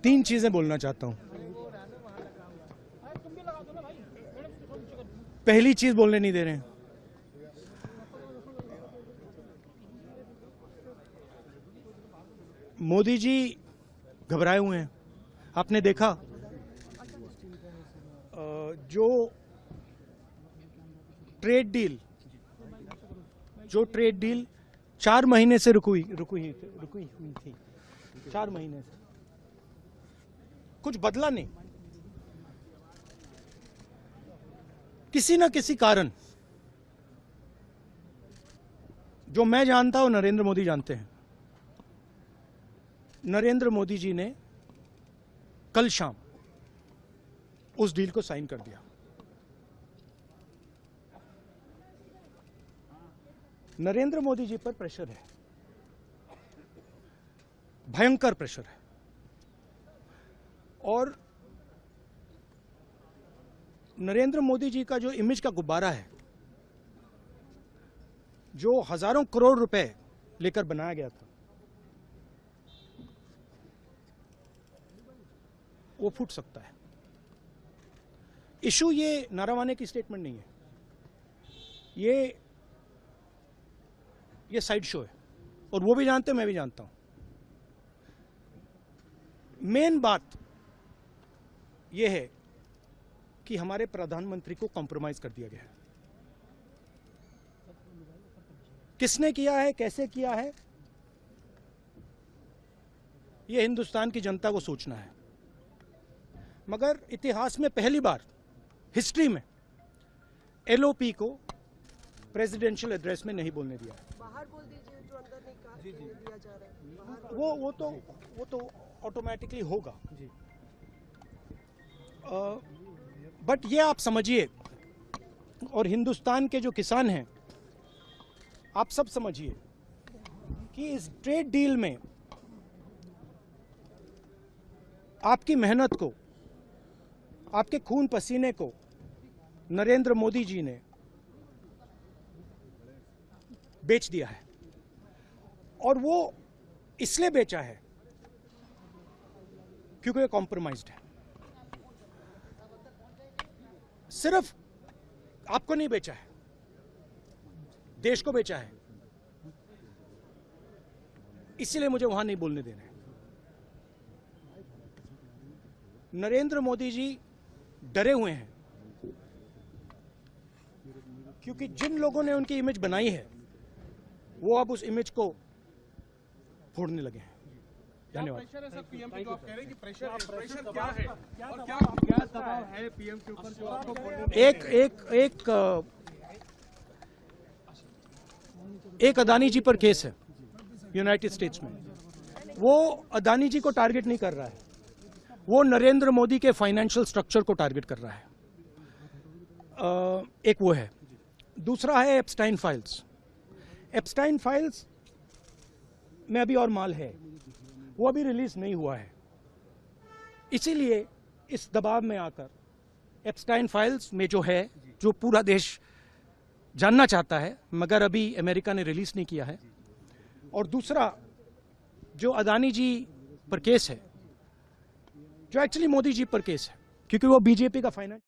तीन चीजें बोलना चाहता हूं। पहली चीज बोलने नहीं दे रहे हैं। मोदी जी घबराए हुए हैं। आपने देखा जो ट्रेड डील 4 महीने से रुकी हुई थी। 4 महीने से कुछ बदला नहीं। किसी न किसी कारण, जो मैं जानता हूं नरेंद्र मोदी जानते हैं, नरेंद्र मोदी जी ने कल शाम उस डील को साइन कर दिया। नरेंद्र मोदी जी पर प्रेशर है, भयंकर प्रेशर है। और नरेंद्र मोदी जी का जो इमेज का गुब्बारा है, जो हजारों करोड़ रुपए लेकर बनाया गया था, वो फूट सकता है। इशू ये नारावाने की स्टेटमेंट नहीं है, ये साइड शो है, और वो भी जानते हैं, मैं भी जानता हूं। मेन बात यह है कि हमारे प्रधानमंत्री को कॉम्प्रोमाइज कर दिया गया है। किसने किया है, कैसे किया है, यह हिंदुस्तान की जनता को सोचना है। मगर इतिहास में पहली बार हिस्ट्री में एलओपी को प्रेसिडेंशियल एड्रेस में नहीं बोलने दिया है। बाहर बोल दीजिए, जो अंदर नहीं कहा दिया जा रहा है। वो तो ऑटोमेटिकली होगा जी। बट ये आप समझिए, और हिंदुस्तान के जो किसान हैं, आप सब समझिए कि इस ट्रेड डील में आपकी मेहनत को, आपके खून पसीने को नरेंद्र मोदी जी ने बेच दिया है। और वो इसलिए बेचा है क्योंकि ये कॉम्प्रोमाइज्ड है। सिर्फ आपको नहीं बेचा है, देश को बेचा है। इसीलिए मुझे वहां नहीं बोलने देना है। नरेंद्र मोदी जी डरे हुए हैं, क्योंकि जिन लोगों ने उनकी इमेज बनाई है, वो अब उस इमेज को फोड़ने लगे हैं। धन्यवाद। प्रेशर है सर पीएम पे, जो आप कह रहे हैं कि प्रेशर क्या है और क्या दबाव है पीएम के ऊपर जो आपको एक अदानी जी पर केस है यूनाइटेड स्टेट्स में। वो अदानी जी को टारगेट नहीं कर रहा है, वो नरेंद्र मोदी के फाइनेंशियल स्ट्रक्चर को टारगेट कर रहा है। एक वो है। दूसरा है एप्स्टाइन फाइल्स। एप्स्टाइन फाइल्स में अभी और माल है, वो अभी रिलीज नहीं हुआ है। इसीलिए इस दबाव में आकर एप्स्टाइन फाइल्स में जो है, जो पूरा देश जानना चाहता है, मगर अभी अमेरिका ने रिलीज नहीं किया है। और दूसरा जो अदानी जी पर केस है, जो एक्चुअली मोदी जी पर केस है, क्योंकि वो बीजेपी का फाइनेंस